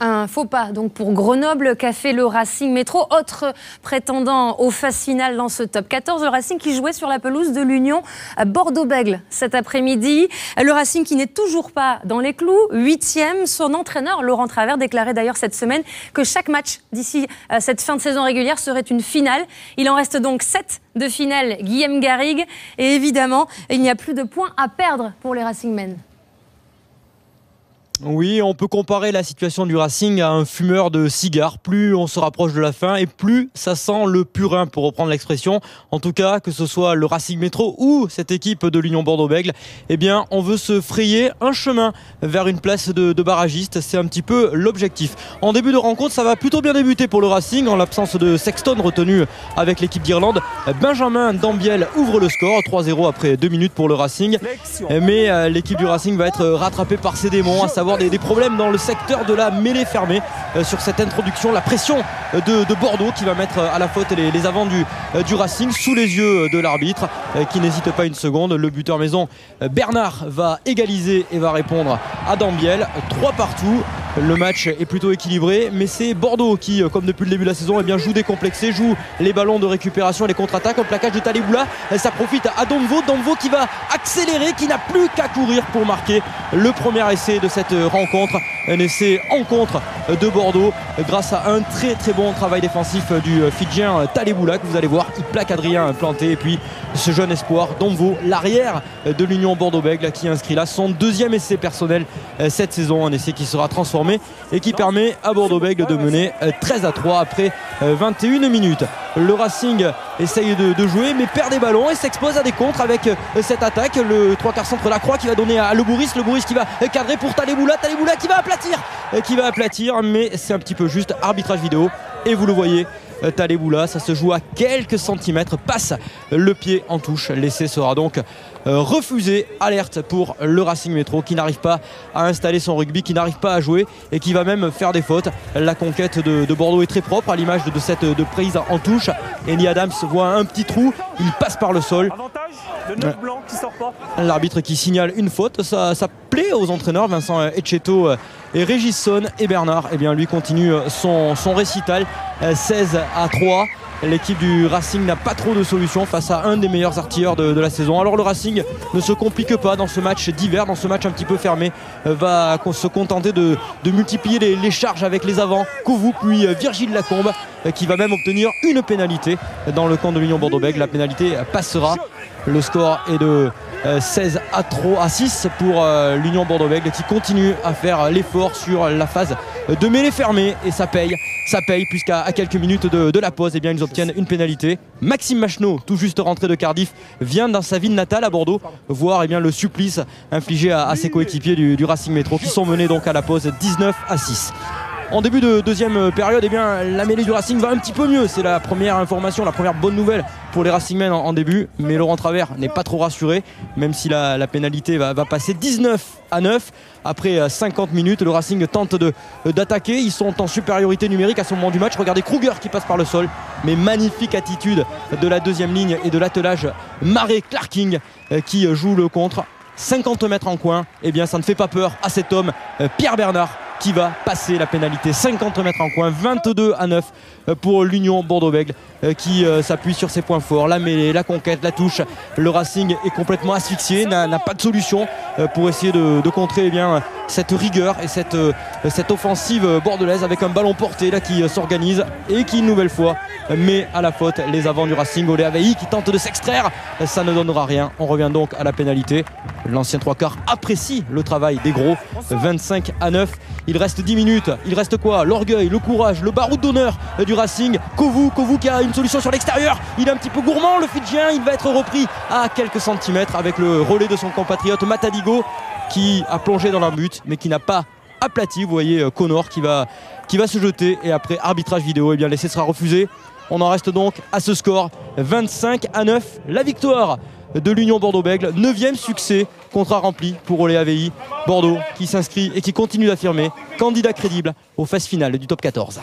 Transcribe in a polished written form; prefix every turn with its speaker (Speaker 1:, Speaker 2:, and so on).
Speaker 1: Un faux pas donc pour Grenoble qu'a fait le Racing Métro, autre prétendant aux phases finales dans ce top 14. Le Racing qui jouait sur la pelouse de l'Union Bordeaux-Bègles cet après-midi. Le Racing qui n'est toujours pas dans les clous, 8e. Son entraîneur Laurent Travers déclarait d'ailleurs cette semaine que chaque match d'ici cette fin de saison régulière serait une finale. Il en reste donc 7 de finale Guillaume Garrigue. Et évidemment, il n'y a plus de points à perdre pour les Racingmen.
Speaker 2: Oui, on peut comparer la situation du Racing à un fumeur de cigares. Plus on se rapproche de la fin et plus ça sent le purin, pour reprendre l'expression. En tout cas, que ce soit le Racing Métro ou cette équipe de l'Union Bordeaux-Bègles, eh bien, on veut se frayer un chemin vers une place de barragiste. C'est un petit peu l'objectif. En début de rencontre, ça va plutôt bien débuter pour le Racing, en l'absence de Sexton retenu avec l'équipe d'Irlande. Benjamin Dambiel ouvre le score, 3-0 après 2 minutes pour le Racing. Mais l'équipe du Racing va être rattrapée par ses démons, à savoir des problèmes dans le secteur de la mêlée fermée sur cette introduction. La pression de Bordeaux qui va mettre à la faute les avants du Racing sous les yeux de l'arbitre qui n'hésite pas une seconde. Le buteur maison Bernard va égaliser et va répondre à Dambiel. 3 partout. Le match est plutôt équilibré, mais c'est Bordeaux qui, comme depuis le début de la saison, eh bien, joue décomplexé, joue les ballons de récupération et les contre-attaques. Un plaquage de Taleboula, ça profite à Domvo qui va accélérer, qui n'a plus qu'à courir pour marquer le premier essai de cette rencontre. Un essai en contre de Bordeaux grâce à un très très bon travail défensif du Fidjien Taleboula, que vous allez voir, il plaque Adrien planté, et puis ce jeune espoir Domvo, l'arrière de l'Union Bordeaux-Bègles, qui inscrit là son 2e essai personnel cette saison, un essai qui sera transformé et qui permet à Bordeaux-Bègles de mener 13-3 après 21 minutes. Le Racing essaye de jouer mais perd des ballons et s'expose à des contres avec cette attaque. Le 3/4 centre Lacroix qui va donner à Le Bourris qui va cadrer pour Taleboula qui va aplatir, mais c'est un petit peu juste. Arbitrage vidéo et vous le voyez, Taleboula, ça se joue à quelques centimètres, passe le pied en touche. L'essai sera donc refusé. Alerte pour le Racing Métro qui n'arrive pas à installer son rugby, qui n'arrive pas à jouer et qui va même faire des fautes. La conquête de Bordeaux est très propre, à l'image de cette prise en touche. Eni Adams voit un petit trou, il passe par le sol.
Speaker 3: Avantage, le 9 blanc qui sort pas.
Speaker 2: L'arbitre qui signale une faute, ça plaît aux entraîneurs Vincent Etcheto et Régisson, et Bernard, eh bien, lui continue son récital. 16-3. L'équipe du Racing n'a pas trop de solutions face à un des meilleurs artilleurs de la saison. Alors le Racing ne se complique pas dans ce match d'hiver, dans ce match un petit peu fermé, va se contenter de multiplier les charges avec les avants. Kouvou puis Virgile Lacombe qui va même obtenir une pénalité dans le camp de l'Union Bordeaux-Bègles. La pénalité passera. Le score est de 16-6 pour l'Union Bordeaux-Bègles qui continue à faire l'effort sur la phase de mêlée fermée, et ça paye puisqu'à quelques minutes de la pause, eh bien, ils obtiennent une pénalité. Maxime Machenaud, tout juste rentré de Cardiff, vient dans sa ville natale à Bordeaux voir, eh bien, le supplice infligé à ses coéquipiers du Racing Métro qui sont menés donc à la pause 19-6. En début de deuxième période, eh bien, la mêlée du Racing va un petit peu mieux. C'est la première information, la première bonne nouvelle pour les Racingmen en début. Mais Laurent Travers n'est pas trop rassuré, même si la pénalité va passer 19-9. Après 50 minutes, le Racing tente d'attaquer. Ils sont en supériorité numérique à ce moment du match. Regardez Kruger qui passe par le sol. Mais magnifique attitude de la deuxième ligne et de l'attelage Marais-Clarking qui joue le contre. 50 mètres en coin, eh bien, ça ne fait pas peur à cet homme, Pierre Bernard, qui va passer la pénalité. 50 mètres en coin, 22-9 pour l'Union Bordeaux-Bègles qui s'appuie sur ses points forts, la mêlée, la conquête, la touche. Le Racing est complètement asphyxié, n'a pas de solution pour essayer de contrer, eh bien, cette rigueur et cette offensive bordelaise, avec un ballon porté là qui s'organise et qui, une nouvelle fois, met à la faute les avants du Racing. Olé Avaï qui tente de s'extraire, ça ne donnera rien. On revient donc à la pénalité. L'ancien 3/4 apprécie le travail des gros. 25-9. Il reste 10 minutes. Il reste quoi? L'orgueil, le courage, le baroud d'honneur du Racing. Kouvou qui a une solution sur l'extérieur. Il est un petit peu gourmand, le Fidjien. Il va être repris à quelques centimètres avec le relais de son compatriote Matadigo qui a plongé dans la but mais qui n'a pas aplati. Vous voyez Connor qui va se jeter, et après arbitrage vidéo, eh bien, l'essai sera refusé. On en reste donc à ce score 25-9. La victoire de l'Union Bordeaux-Bègles, 9e succès, contrat rempli pour Olé Avaï. Bordeaux qui s'inscrit et qui continue d'affirmer candidat crédible aux phases finales du top 14.